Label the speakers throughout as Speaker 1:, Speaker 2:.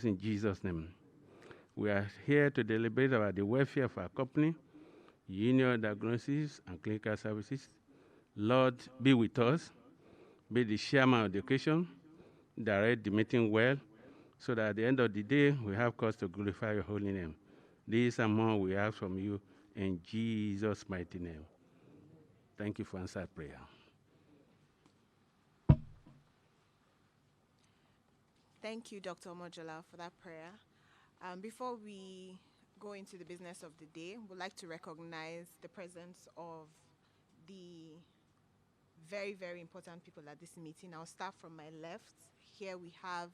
Speaker 1: In Jesus' name. We are here to deliberate about the welfare of our company, Union Diagnosis and Clinical Services. Lord, be with us, be the chairman of the occasion, direct the meeting well, so that at the end of the day, we have cause to glorify your holy name. This and more we ask from you in Jesus' mighty name. Thank you for answered prayer.
Speaker 2: Thank you, Dr. Mojola, for that prayer. Before we go into the business of the day, we'd like to recognize the presence of the very, very important people at this meeting. I'll start from my left. Here we have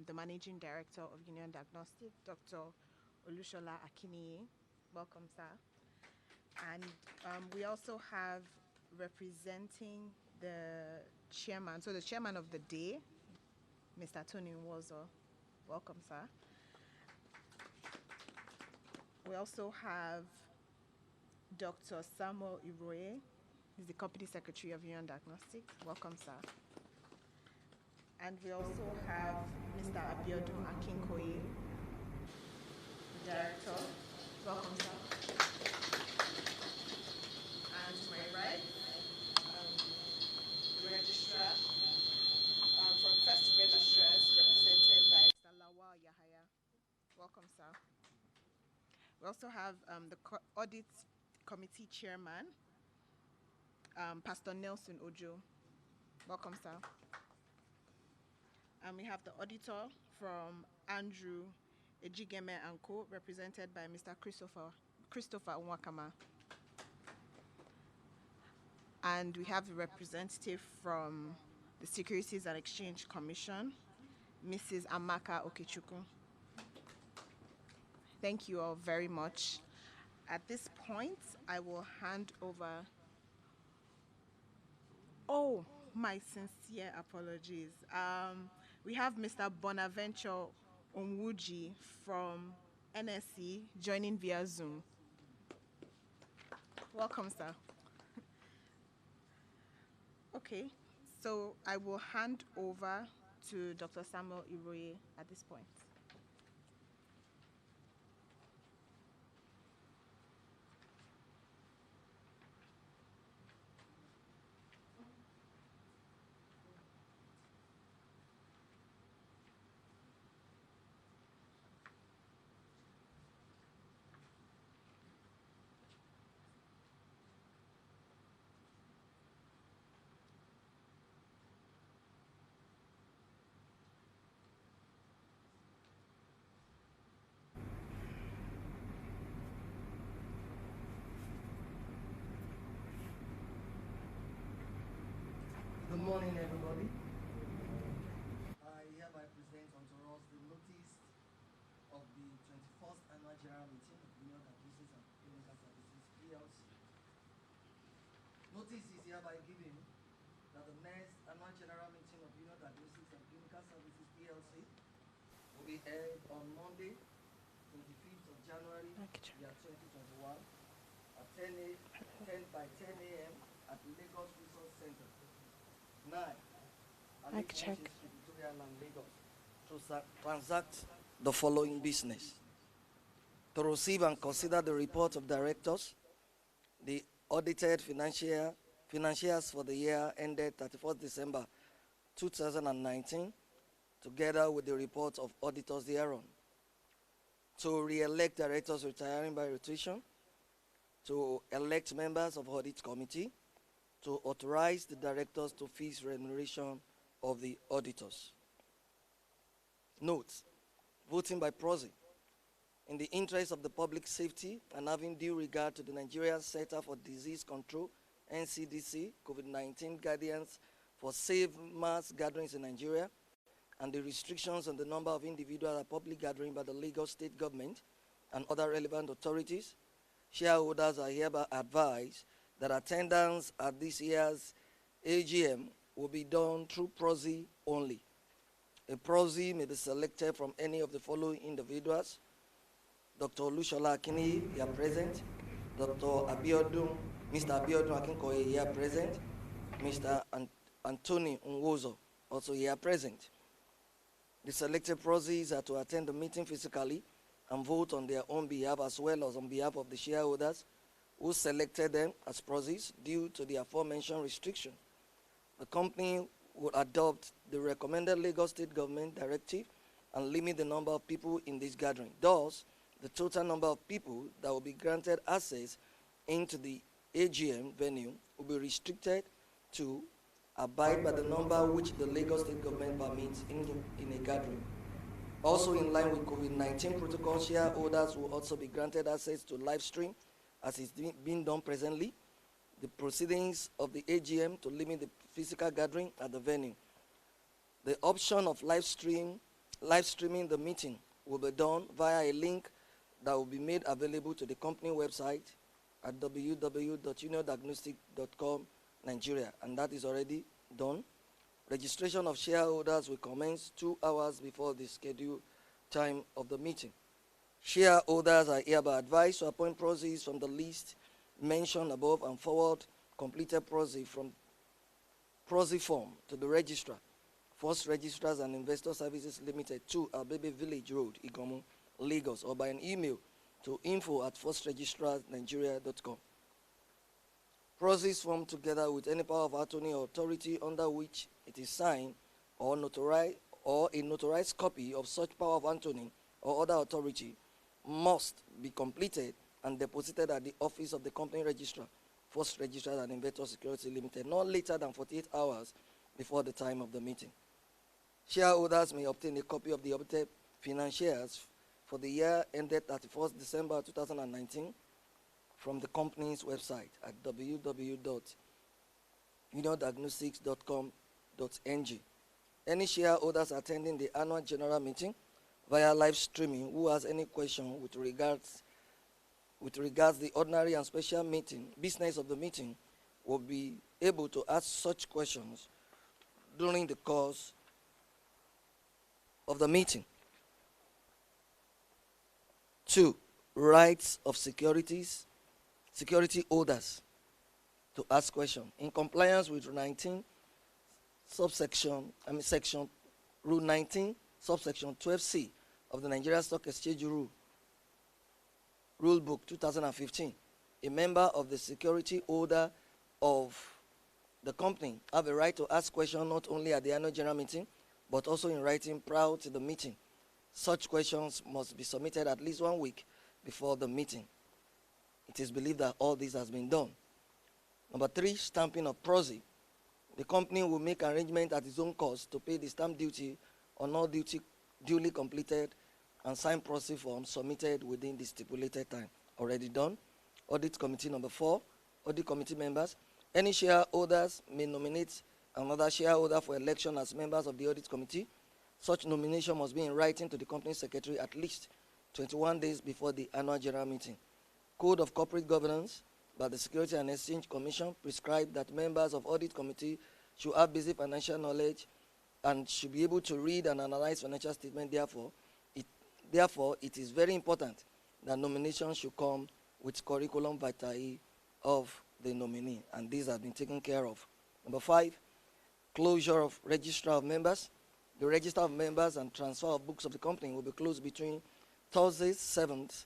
Speaker 2: the Managing Director of Union Diagnostic, Dr. Olushola Akiniyi. Welcome, sir. And we also have representing the chairman, so the chairman of the day, Mr. Tony Nwozo. Welcome, sir. We also have Dr. Samuel Iroye. He's the company secretary of Union Diagnostic. Welcome, sir. And we also have Mr. Abiodun Akinkoye, the director. Welcome, sir. And to my right, the registrar, from First Registrars, represented by Mr. Lawal Yahaya. Welcome, sir. We also have the audit committee chairman, Pastor Nelson Ojo. Welcome, sir. And we have the auditor from Andrew Ejigeme and Co., represented by Mr. Christopher Nwakama. And we have the representative from the Securities and Exchange Commission, Mrs. Amaka Okechukwu. Thank you all very much. At this point, I will hand over. Oh, my sincere apologies. We have Mr. Bonaventure Onwuji from NSC joining via Zoom. Welcome, sir. Okay, so I will hand over to Dr. Samuel Iroye at this point.
Speaker 3: Good morning, everybody. I hereby present unto us the notice of the 21st Annual General Meeting of Union Diagnosis and Clinical Services PLC. Notice is hereby given that the next Annual General Meeting of Union Diagnosis and Clinical Services PLC will be held on Monday, 25th of January, year 2021, at 10 by 10 a.m. at the Lagos Resource Center. 9.
Speaker 2: Mic check.
Speaker 3: Victoria and Lagos to transact the following business: to receive and consider the report of directors, the audited financials for the year ended 31st December 2019, together with the report of auditors thereon, to re-elect directors retiring by rotation, to elect members of audit committee, to authorize the directors to fix remuneration of the auditors. Note: voting by proxy. In the interest of the public safety and having due regard to the Nigerian Center for Disease Control, NCDC, COVID-19 guidance for safe mass gatherings in Nigeria, and the restrictions on the number of individuals at public gathering by the Lagos State Government and other relevant authorities, shareholders are hereby advised that attendance at this year's AGM will be done through proxy only. A proxy may be selected from any of the following individuals: Dr. Olushola Akiniyi, here present; Mr. Abiodun Akinkoye, here present; Mr. Anthony Nwozo, also here present. The selected proxies are to attend the meeting physically and vote on their own behalf as well as on behalf of the shareholders who selected them as proxies due to the aforementioned restriction. The company will adopt the recommended Lagos State government directive and limit the number of people in this gathering. Thus, the total number of people that will be granted access into the AGM venue will be restricted to abide by the number which the Lagos State government permits in a gathering. Also, in line with COVID-19 protocol, shareholders will also be granted access to live stream as is being done presently, the proceedings of the AGM to limit the physical gathering at the venue. The option of live streaming the meeting will be done via a link that will be made available to the company website at www.uniondiagnostic.com Nigeria, and that is already done. Registration of shareholders will commence 2 hours before the scheduled time of the meeting. Shareholders are hereby advised to appoint proxies from the list mentioned above and forward completed proxy form to the registrar, First Registrars and Investor Services Limited, 2 Abebe Village Road, Igomu, Lagos, or by an email to info@firstregistrarsnigeria.com. Proxies formed together with any power of attorney or authority under which it is signed or notarized, or a notarized copy of such power of attorney or other authority must be completed and deposited at the office of the company registrar, First Registrars and Investor Security Limited, not later than 48 hours before the time of the meeting. Shareholders may obtain a copy of the audited financials for the year ended 31st December 2019 from the company's website at www.uniondiagnostics.com.ng. Any shareholders attending the annual general meeting via live streaming who has any question with regards the ordinary and special meeting, business of the meeting, will be able to ask such questions during the course of the meeting. 2, rights of security holders to ask questions. In compliance with section Rule 19, subsection 12C of the Nigeria Stock Exchange Rule Book 2015, a member of the security holder of the company have a right to ask questions not only at the annual general meeting, but also in writing prior to the meeting. Such questions must be submitted at least 1 week before the meeting. It is believed that all this has been done. Number 3, stamping of proxy. The company will make arrangement at its own cost to pay the stamp duty on all duly completed and signed proxy forms submitted within the stipulated time. Already done. Audit committee number 4, audit committee members. Any shareholders may nominate another shareholder for election as members of the audit committee. Such nomination must be in writing to the company secretary at least 21 days before the annual general meeting. Code of Corporate Governance by the Security and Exchange Commission prescribe that members of audit committee should have basic financial knowledge and should be able to read and analyze financial statement. Therefore, it is very important that nomination should come with curriculum vitae of the nominee, and these have been taken care of. Number 5, closure of register of members. The register of members and transfer of books of the company will be closed between Thursday 7th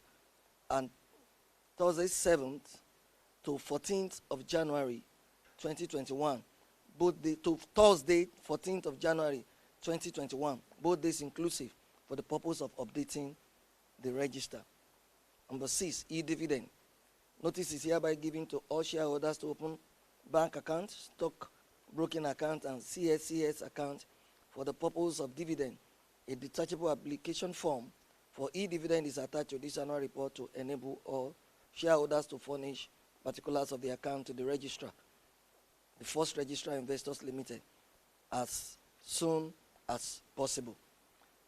Speaker 3: to 14th of January 2021, to Thursday 14th of January 2021, both days inclusive, for the purpose of updating the register. Number 6, e-dividend. Notice is hereby given to all shareholders to open bank account, stock broking account, and CSCS account for the purpose of dividend. A detachable application form for e-dividend is attached to this annual report to enable all shareholders to furnish particulars of the account to the registrar, the First Registrar Investors Limited, as soon as possible.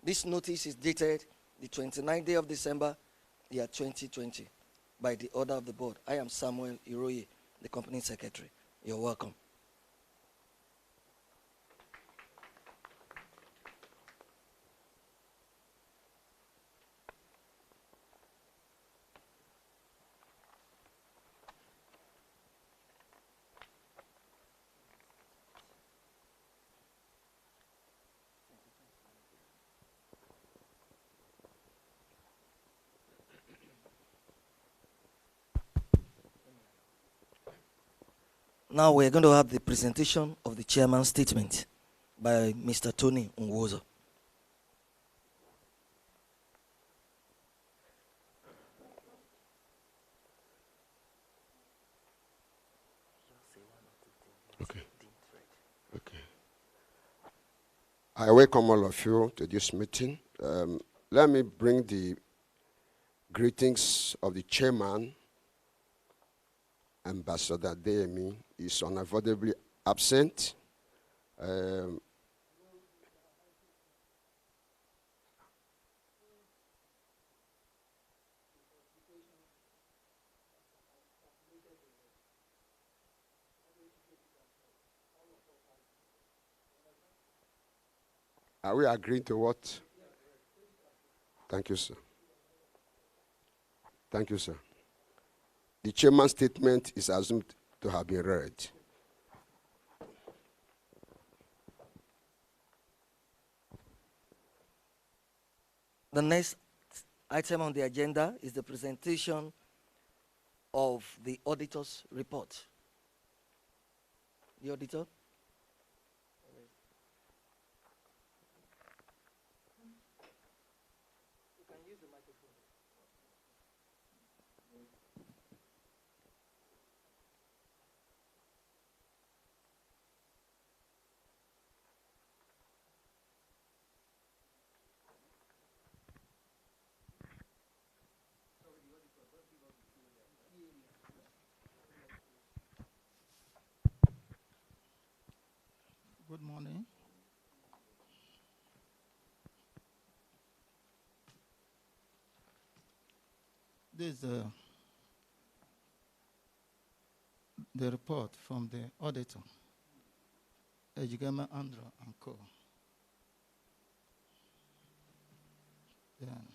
Speaker 3: This notice is dated the 29th day of December, year 2020, by the order of the board. I am Samuel Iroye, the company secretary. You're welcome. Now we're going to have the presentation of the chairman's statement by Mr. Tony Nwozo.
Speaker 4: Okay. Okay. I welcome all of you to this meeting. Let me bring the greetings of the chairman, Ambassador Deyemi. Is unavoidably absent. Are we agreeing to what? Thank you, sir. Thank you, sir. The chairman's statement is assumed to have been read.
Speaker 3: The next item on the agenda is the presentation of the auditor's report. The auditor.
Speaker 5: Good morning. This is the report from the auditor, AGM Andrew and Co. Then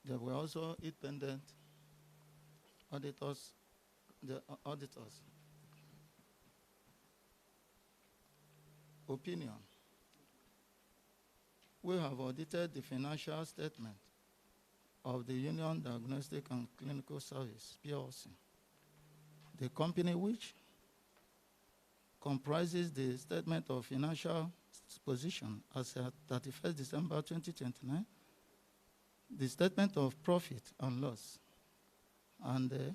Speaker 5: there were also independent auditors, the auditors' opinion. We have audited the financial statement of the Union Diagnostic and Clinical Service, PLC, the company which comprises the statement of financial position as at 31st December 2029, the statement of profit and loss, and the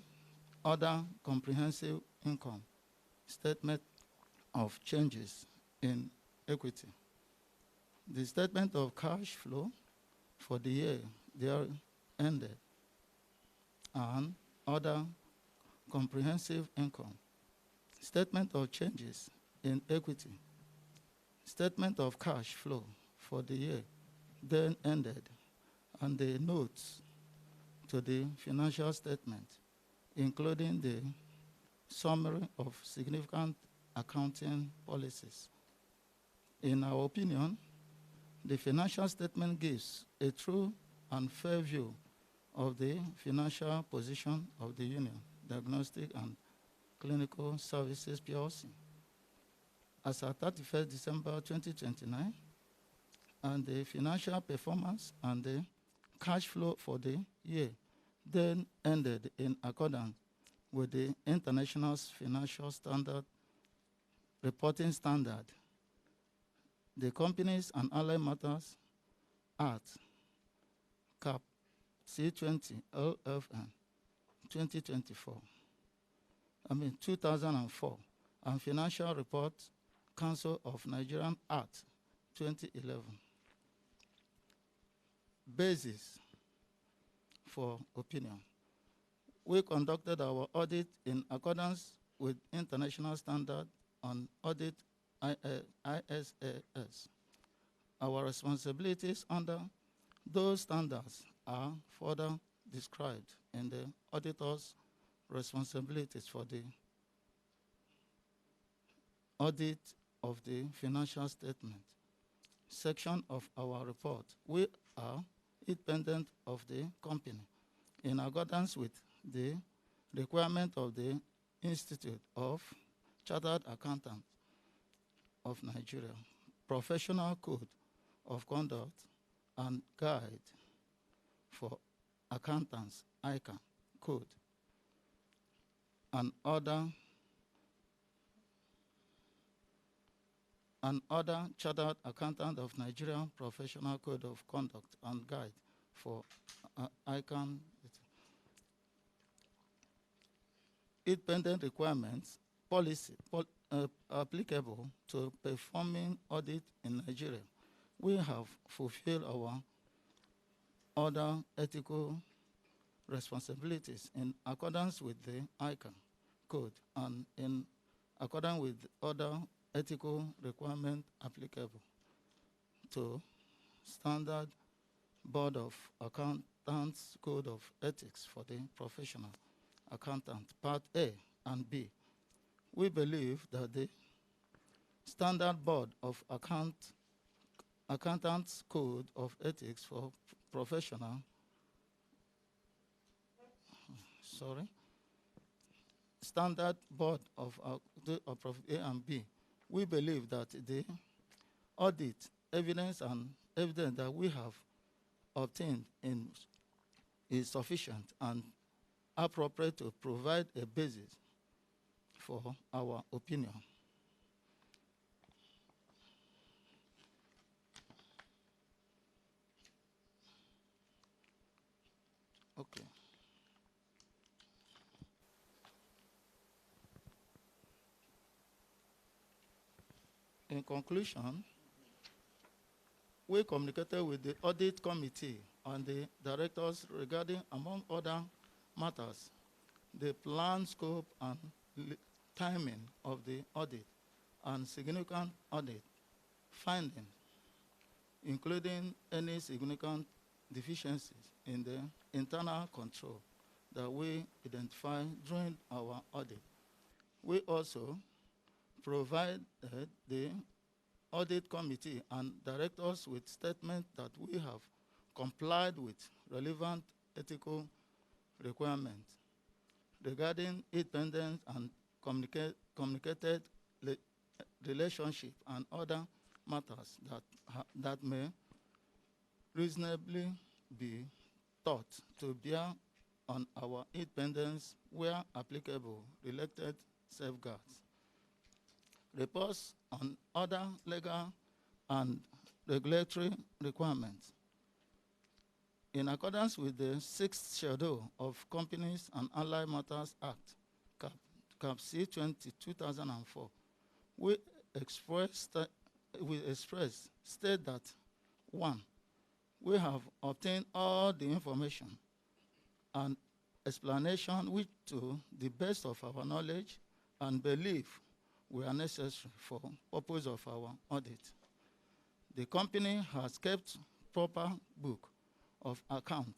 Speaker 5: other comprehensive income, statement of changes in equity, the statement of cash flow for the year there ended, and other comprehensive income, statement of changes in equity, statement of cash flow for the year then ended, and the notes to the financial statement, including the summary of significant accounting policies. In our opinion, the financial statement gives a true and fair view of the financial position of the Union Diagnostic and Clinical Services PLC as at 31st December 2029, and the financial performance and the cash flow for the year then ended in accordance with the International Financial Standard Reporting Standard, the Companies and Allied Matters Act, CAP C20 LFN 2004, and Financial Report Council of Nigerian Act 2011. Basis for opinion. We conducted our audit in accordance with international standard on audit ISAS. Our responsibilities under those standards are further described in the auditor's responsibilities for the audit of the financial statement section of our report. We are independent of the company in accordance with the requirement of the Institute of Chartered Accountants of Nigeria, Professional Code of Conduct and Guide for Accountants, ICAN code. and other Chartered Accountant of Nigeria Professional Code of Conduct and Guide for ICANN. Independent requirements, policy applicable to performing audit in Nigeria. We have fulfilled our other ethical responsibilities in accordance with the ICANN code and in accordance with other ethical requirements applicable to Standard Board of Accountants Code of Ethics for the Professional Accountant, Part A and B. We believe that the Standard Board of Accountants Code of Ethics for Professional Standard Board of A and B. We believe that the audit evidence that we have obtained is sufficient and appropriate to provide a basis for our opinion. Okay. In conclusion, we communicated with the audit committee and the directors regarding, among other matters, the plan, scope, and timing of the audit and significant audit findings, including any significant deficiencies in the internal control that we identified during our audit. We also provide the audit committee and directors with statements that we have complied with relevant ethical requirements regarding independence and communicated relationship and other matters that may reasonably be thought to bear on our independence where applicable related safeguards. Reports on other legal and regulatory requirements. In accordance with the 6th Schedule of Companies and Allied Matters Act, Cap C 2004, we state that 1, we have obtained all the information and explanation which, to the best of our knowledge and belief, were necessary for purpose of our audit. The company has kept proper book of account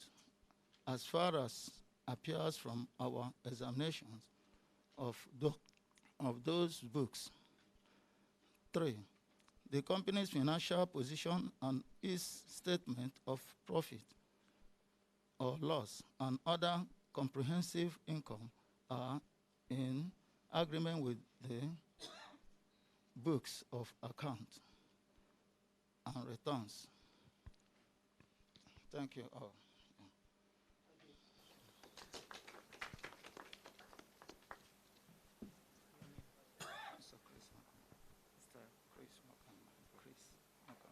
Speaker 5: as far as appears from our examinations of those books. 3, the company's financial position and its statement of profit or loss and other comprehensive income are in agreement with the books of account and returns. Thank you all.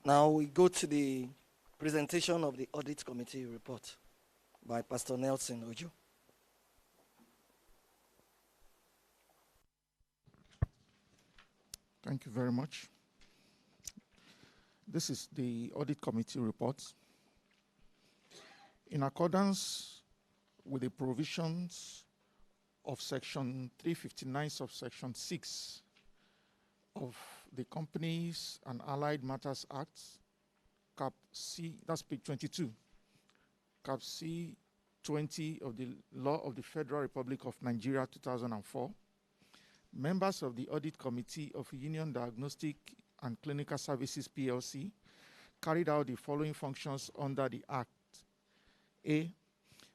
Speaker 3: Now we go to the presentation of the Audit Committee report by Pastor Nelson Ojo.
Speaker 6: Thank you very much. This is the Audit Committee report. In accordance with the provisions of Section 359, subsection 6 of the Companies and Allied Matters Act, Cap C, that's page 22, Cap C 20 of the Law of the Federal Republic of Nigeria 2004, members of the Audit Committee of Union Diagnostic and Clinical Services PLC carried out the following functions under the Act. A,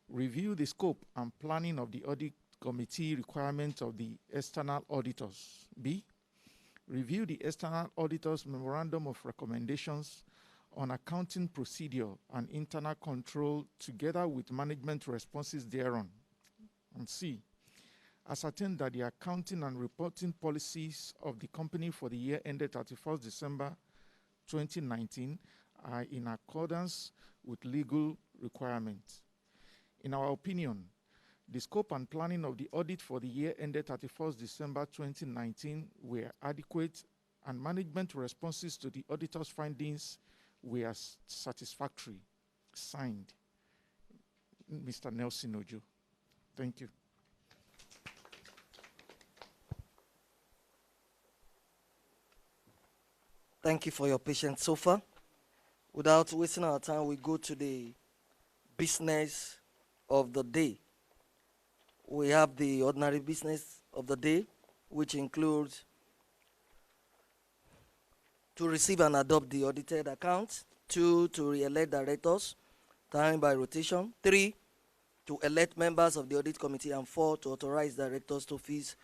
Speaker 6: review the scope and planning of the Audit Committee requirements of the external auditors. B, review the external auditor's memorandum of recommendations on accounting procedure and internal control together with management responses thereon. And C, ascertain that the accounting and reporting policies of the company for the year ended 31st December 2019 are in accordance with legal requirements. In our opinion, the scope and planning of the audit for the year ended 31st December 2019 were adequate, and management responses to the auditor's findings were satisfactory. Signed, Mr. Nelson Ojo. Thank you.
Speaker 3: Thank you for your patience so far. Without wasting our time, we go to the business of the day. We have the ordinary business of the day, which includes to receive and adopt the audited accounts, 2, to re-elect directors, time by rotation, 3, to elect members of the audit committee, and 4, to authorize directors to fix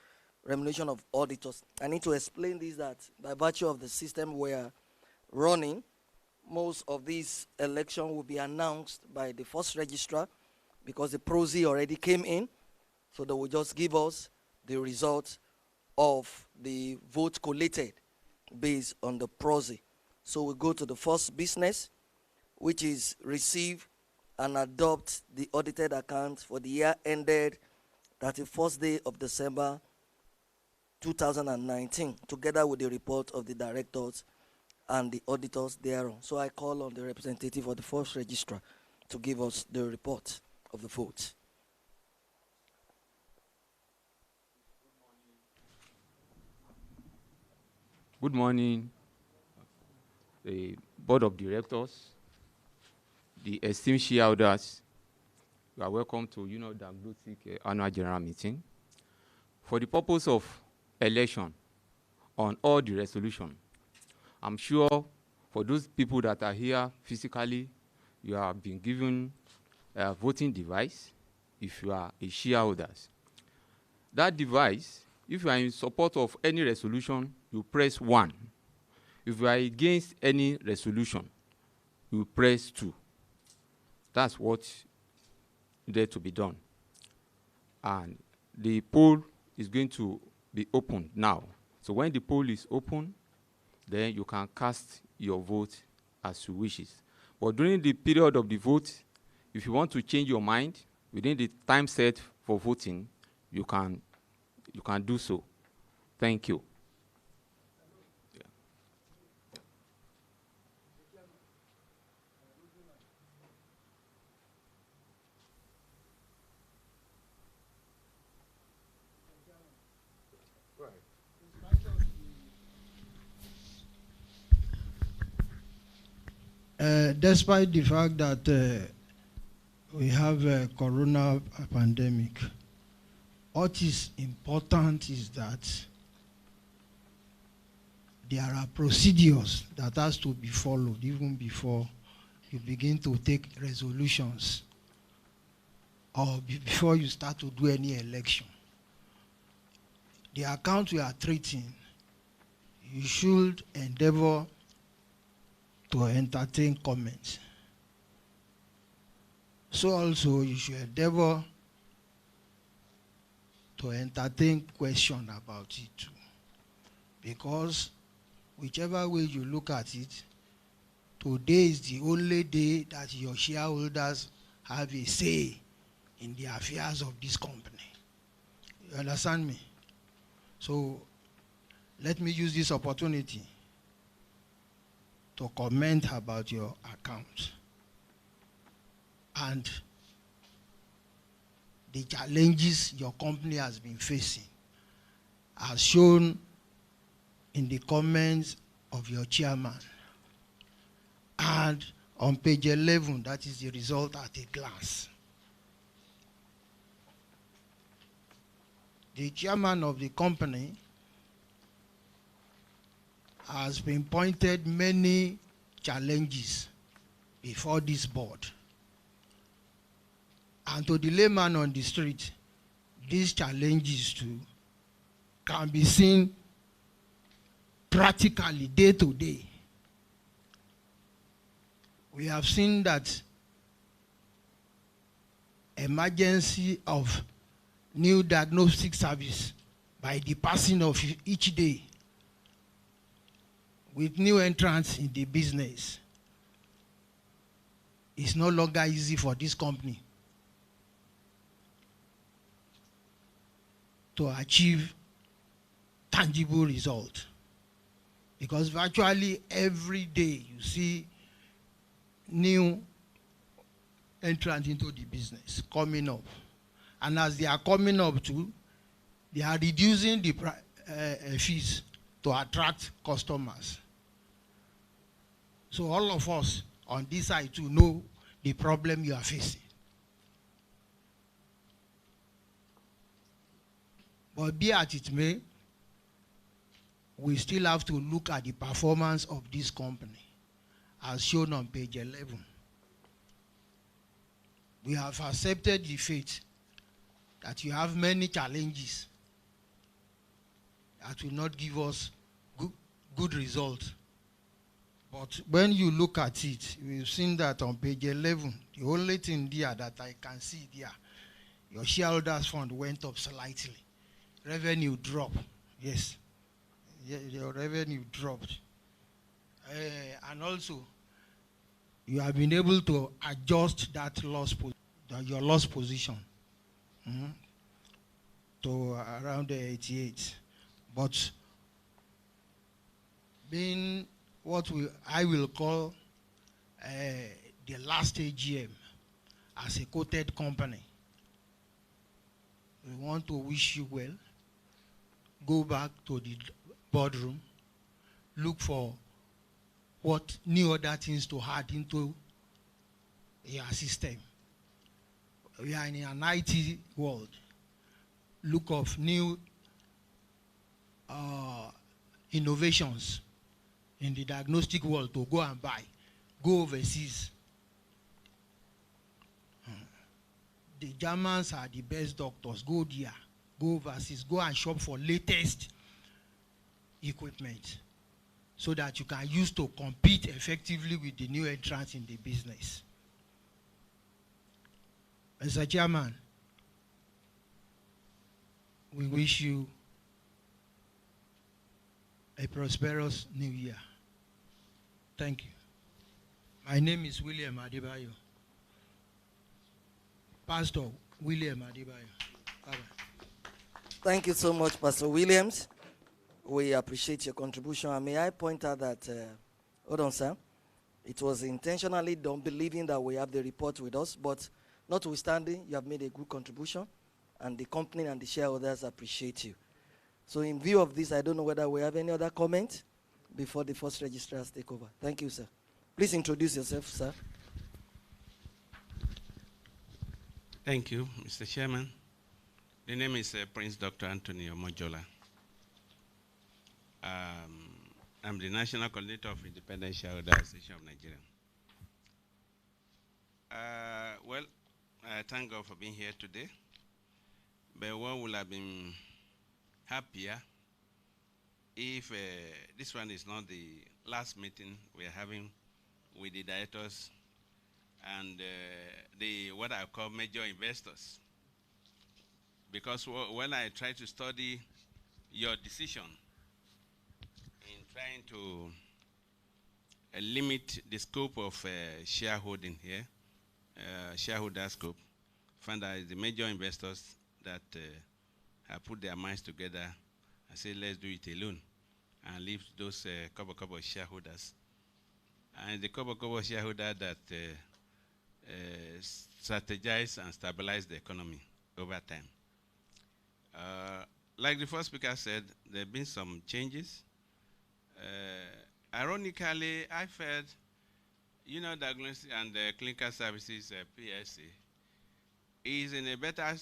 Speaker 3: remuneration of auditors. I need to explain this, that by virtue of the system we are running, most of these elections will be announced by the first registrar because the prosy already came in, so they will just give us the result of the vote collated based on the prosy. So we go to the first business, which is receive and adopt the audited accounts for the year ended 31st day of December 2019, together with the report of the directors and the auditors thereon. So I call on the representative of the first registrar to give us the report of the vote.
Speaker 7: Good morning, the board of directors, the esteemed shareholders. You are welcome to Diagnostic annual general meeting. For the purpose of election on all the resolution, I'm sure for those people that are here physically, you have been given a voting device if you are a shareholder. That device, if you are in support of any resolution, you press 1. If you are against any resolution, you press 2. That's what needs to be done. And the poll is going to be opened now. So when the poll is open, then you can cast your vote as you wish. But during the period of the vote, if you want to change your mind within the time set for voting, you can do so. Thank you.
Speaker 8: Despite the fact that we have a corona pandemic, what is important is that there are procedures that has to be followed even before you begin to take resolutions or before you start to do any election. The account we are treating, you should endeavor to entertain comments. So also you should endeavor to entertain questions about it too. Because whichever way you look at it, today is the only day that your shareholders have a say in the affairs of this company. You understand me? So let me use this opportunity to comment about your account and the challenges your company has been facing, as shown in the comments of your chairman. And on page 11, that is the result at a glance. The chairman of the company has pinpointed many challenges before this board. And to the layman on the street, these challenges too can be seen practically day to day. We have seen that emergency of new diagnostic service by the passing of each day with new entrants in the business. It's no longer easy for this company to achieve tangible results, because virtually every day you see new entrants into the business coming up, and as they are coming up too, they are reducing the fees to attract customers. So all of us on this side to know the problem you are facing. But be as it may, we still have to look at the performance of this company as shown on page 11. We have accepted the fact that you have many challenges that will not give us good results. But when you look at it, we've seen that on page 11, the only thing there that I can see there, your shareholders fund went up slightly. Revenue dropped, yes. Your revenue dropped. And also, you have been able to adjust that your loss position to around 88. But being what I will call the last AGM as a quoted company, we want to wish you well. Go back to the boardroom, look for what new other things to add into your system. We are in an IT world. Look of new innovations in the diagnostic world to go and buy. Go overseas. The Germans are the best doctors. Go there. Go overseas. Go and shop for latest equipment so that you can use to compete effectively with the new entrants in the business. Mr. Chairman, we wish you a prosperous new year. Thank you. My name is William Adebayo. Pastor William Adebayo. Bye-bye.
Speaker 3: Thank you so much, Pastor Williams. We appreciate your contribution. And may I point out that, hold on, sir, it was intentionally done, believing that we have the report with us, but notwithstanding, you have made a good contribution, and the company and the shareholders appreciate you. So in view of this, I don't know whether we have any other comment before the first registrars take over. Thank you, sir. Please introduce yourself, sir.
Speaker 1: Thank you, Mr. Chairman. The name is Prince Dr. Anthony Omojola. I'm the National Coordinator of Independent Shareholders Association of Nigeria. Well, I thank God for being here today. But one would have been happier if this one is not the last meeting we are having with the directors and what I call major investors. Because when I try to study your decision in trying to limit the scope of shareholding here, shareholder scope, find that the major investors that have put their minds together and say, let's do it alone, and leave those couple of shareholders. And the couple shareholders that strategize and stabilize the economy over time. Like the first speaker said, there have been some changes. Ironically, I felt, Diagnostic and Clinical Services, PSC, is in a better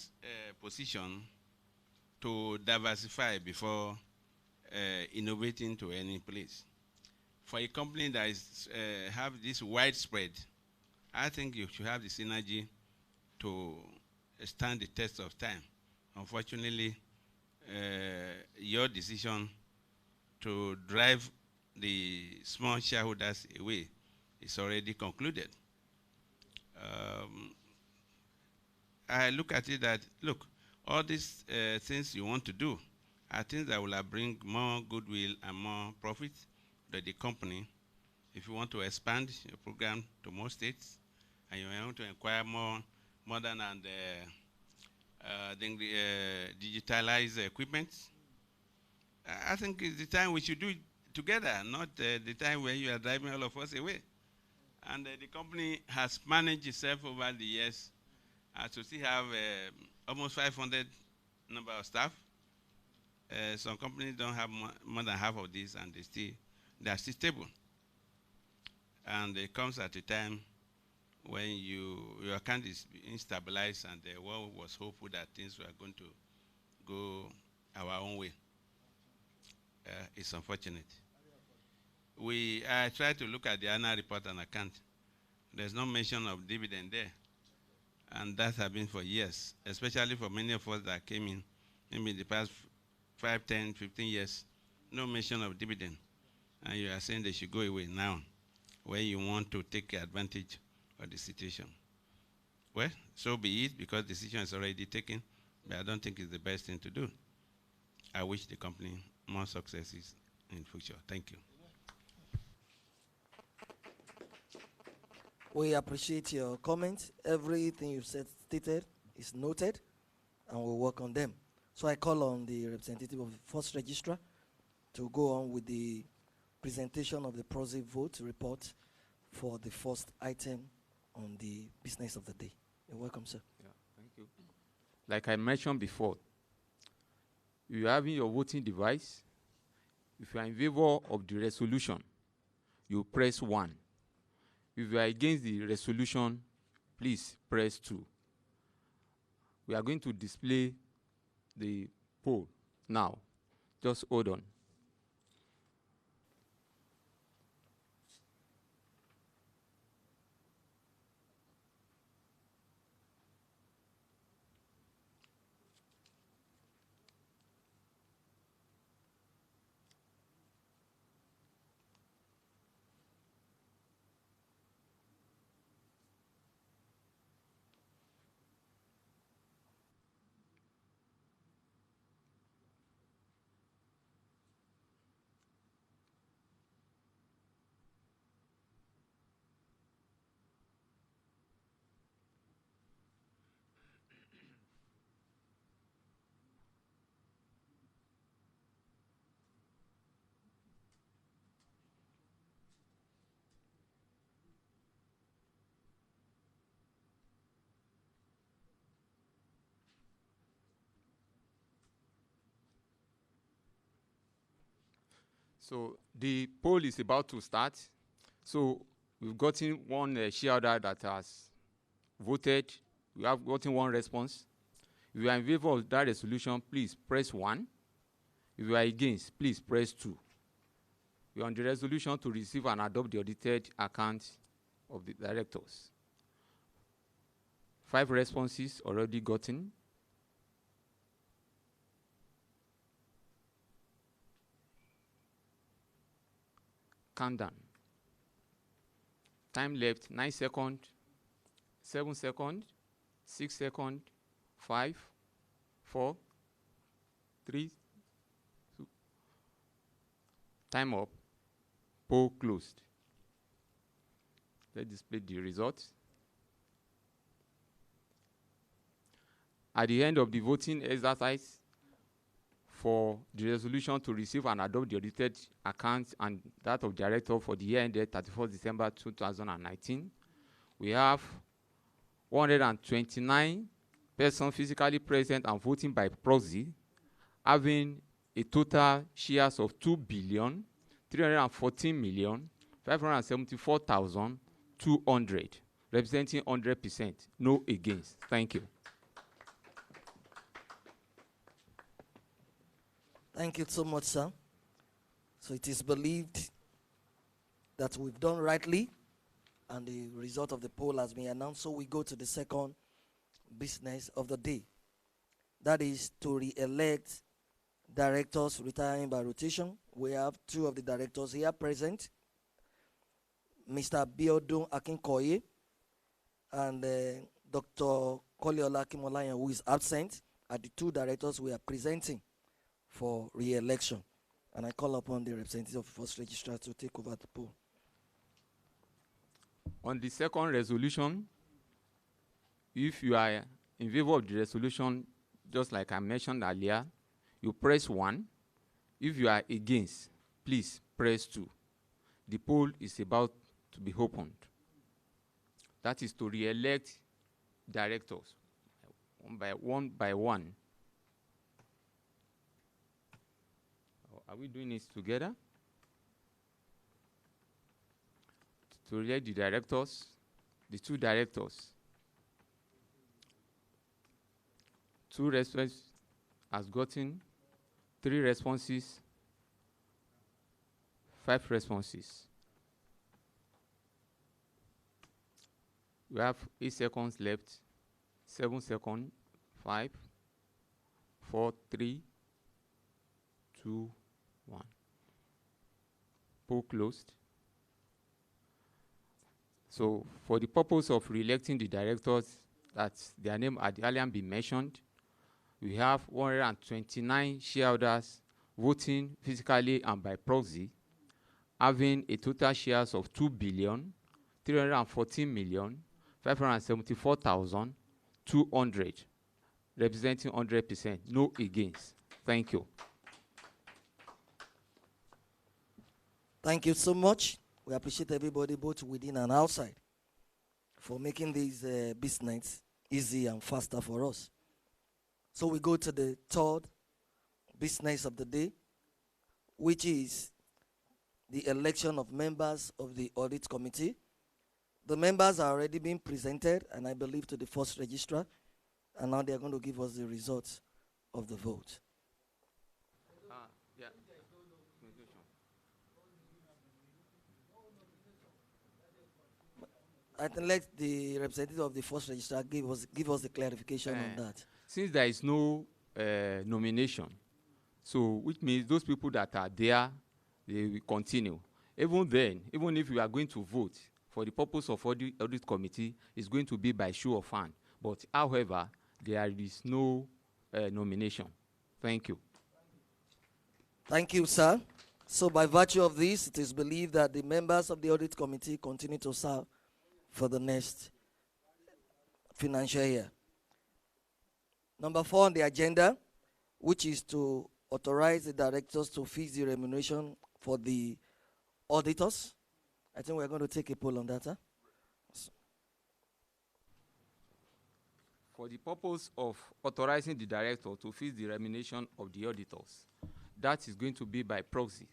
Speaker 1: position to diversify before innovating to any place. For a company that is have this widespread, I think you should have the synergy to stand the test of time. Unfortunately, your decision to drive the small shareholders away is already concluded. I look at it that, look, All these things you want to do are things that will bring more goodwill and more profit to the company. If you want to expand your program to more states and you want to acquire more modern and digitalized equipment, I think it's the time we should do it together, not the time where you are driving all of us away. And the company has managed itself over the years to still have almost 500 number of staff. Some companies don't have more than half of this, and they are still stable. And it comes at a time when your account is instabilized, and the world was hopeful that things were going to go our own way. It's unfortunate. I tried to look at the annual report and account. There's no mention of dividend there. And that has been for years, especially for many of us that came in maybe the past 5, 10, 15 years. No mention of dividend. And you are saying they should go away now when you want to take advantage of the situation. Well, so be it, because the decision is already taken, but I don't think it's the best thing to do. I wish the company more successes in future. Thank you.
Speaker 3: We appreciate your comments. Everything you've stated is noted, and we'll work on them. So I call on the representative of the first registrar to go on with the presentation of the proxy vote report for the first item on the business of the day. You're welcome, sir.
Speaker 7: Yeah, thank you. Like I mentioned before, if you are having your voting device, if you are in favor of the resolution, you press 1. If you are against the resolution, please press 2. We are going to display the poll now. Just hold on. So the poll is about to start. So we've gotten one shareholder that has voted. We have gotten one response. If you are in favor of that resolution, please press 1. If you are against, please press 2. We are on the resolution to receive and adopt the audited account of the directors. 5 responses already gotten. Countdown. Time left 9 seconds, 7 seconds, 6 seconds, 5, 4, 3, 2. Time up. Poll closed. Let's display the results. At the end of the voting exercise, for the resolution to receive and adopt the audited accounts and that of director for the year ended 31st December 2019, we have 129 persons physically present and voting by proxy, having a total shares of 2,314,574,200, representing 100%. No against. Thank you.
Speaker 3: Thank you so much, sir. So it is believed that we've done rightly, and the result of the poll has been announced. So we go to the second business of the day. That is to re-elect directors retiring by rotation. We have 2 of the directors here present, Mr. Biodun Akinkoye and Dr. Koliola Kimolayan, who is absent. are the two directors we are presenting for re-election. And I call upon the representative of the first registrar to take over the poll.
Speaker 7: On the second resolution, if you are in favor of the resolution, just like I mentioned earlier, you press 1. If you are against, please press 2. The poll is about to be opened. That is to re-elect directors one by one. Are we doing this together? To re-elect the directors, the two directors. 2 responses has gotten 3 responses, 5 responses. We have 8 seconds left. 7 seconds. 5, 4, 3, 2, 1. Poll closed. So, for the purpose of re-electing the directors that their name had earlier been mentioned, we have 129 shareholders voting physically and by proxy, having a total shares of 2,314,574,200, representing 100%. No against. Thank you.
Speaker 3: Thank you so much. We appreciate everybody, both within and outside, for making this business easy and faster for us. So we go to the third business of the day, which is the election of members of the audit committee. The members are already being presented, and I believe to the first registrar, and now they are going to give us the results of the vote.
Speaker 7: Yeah.
Speaker 3: I think let the representative of the first registrar give us the clarification on that.
Speaker 7: Since there is no nomination, so which means those people that are there, they will continue. Even then, even if we are going to vote for the purpose of audit committee, it's going to be by show of hand. But however, there is no nomination. Thank you.
Speaker 3: Thank you, sir. So by virtue of this, it is believed that the members of the audit committee continue to serve for the next financial year. Number 4 on the agenda, which is to authorize the directors to fix the remuneration for the auditors. I think we're going to take a poll on that, huh?
Speaker 7: For the purpose of authorizing the director to fix the remuneration of the auditors, that is going to be by proxy.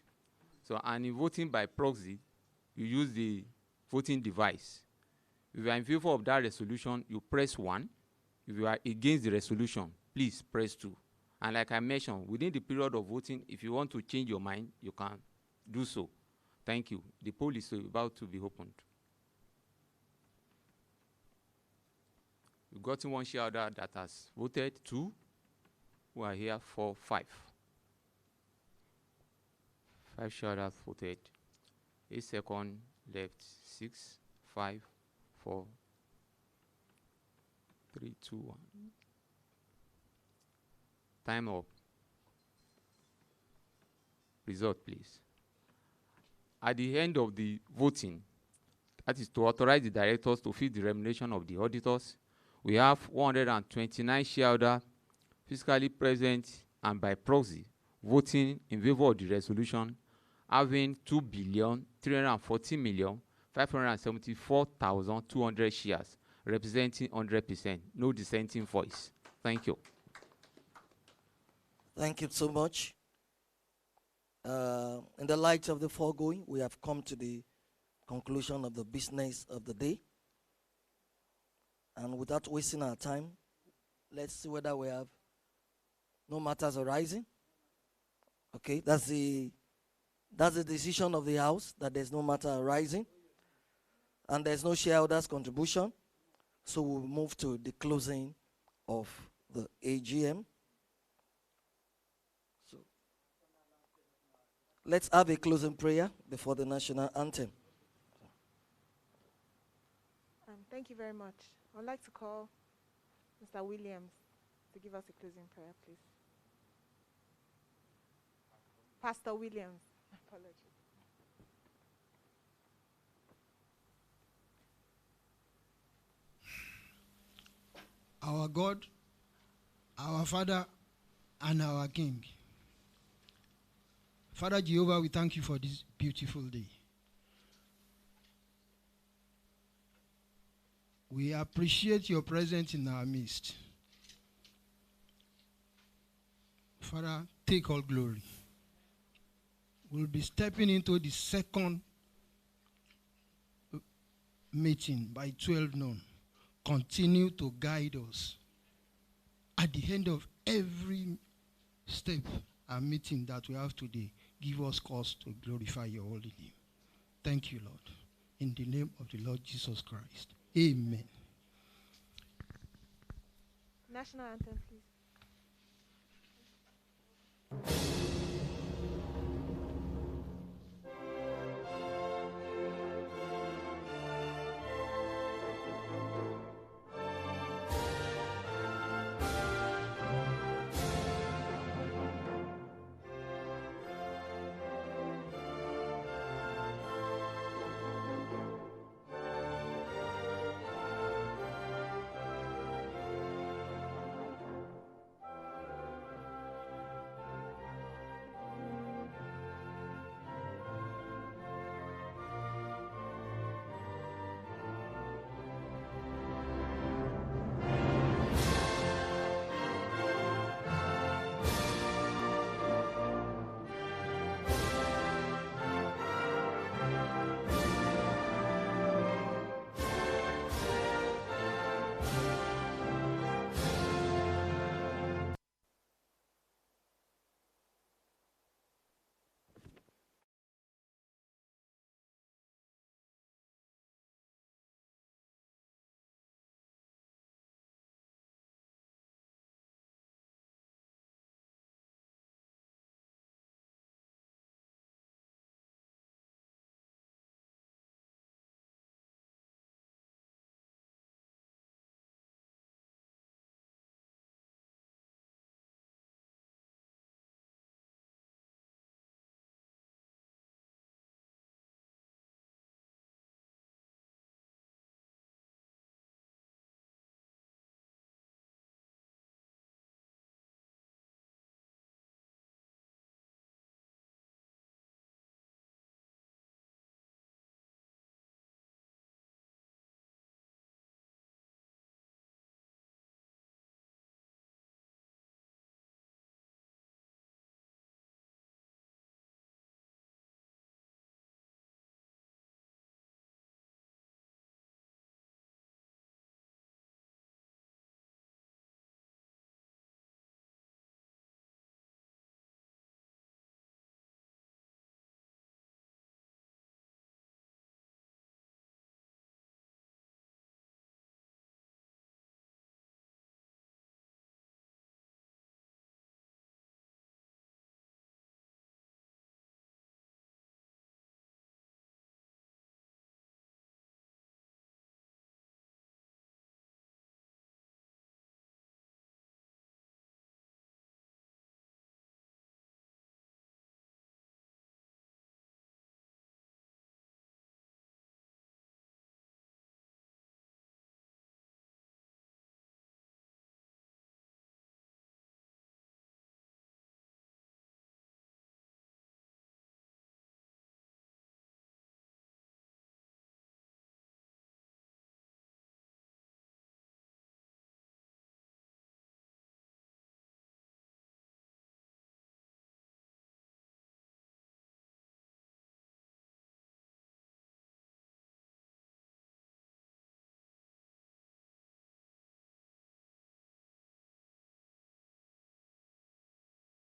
Speaker 7: So, and in voting by proxy, you use the voting device. If you are in favor of that resolution, you press 1. If you are against the resolution, please press 2. And like I mentioned, within the period of voting, if you want to change your mind, you can do so. Thank you. The poll is about to be opened. We've gotten 1 shareholder that has voted, 2 who are here, 4, 5. 5 shareholders voted. 8 seconds left. 6, 5, 4, 3, 2, 1. Time up. Result, please. At the end of the voting, that is to authorize the directors to fix the remuneration of the auditors, we have 129 shareholders physically present and by proxy voting in favor of the resolution, having 2,314,574,200 shares, representing 100%. No dissenting voice. Thank you.
Speaker 3: Thank you so much. In the light of the foregoing, we have come to the conclusion of the business of the day. And without wasting our time, let's see whether we have no matters arising. Okay, that's the decision of the House, that there's no matter arising. And there's no shareholders' contribution. So we'll move to the closing of the AGM. So let's have a closing prayer before the national anthem.
Speaker 2: Thank you very much. I'd like to call Mr. Williams to give us a closing prayer, please. Pastor Williams. Apologies.
Speaker 8: Our God, our Father, and our King. Father Jehovah, we thank you for this beautiful day. We appreciate your presence in our midst. Father, take all glory. We'll be stepping into the second meeting by 12 noon. Continue to guide us. At the end of every step and meeting that we have today, give us cause to glorify your holy name. Thank you, Lord. In the name of the Lord Jesus Christ. Amen.
Speaker 2: National anthem, please.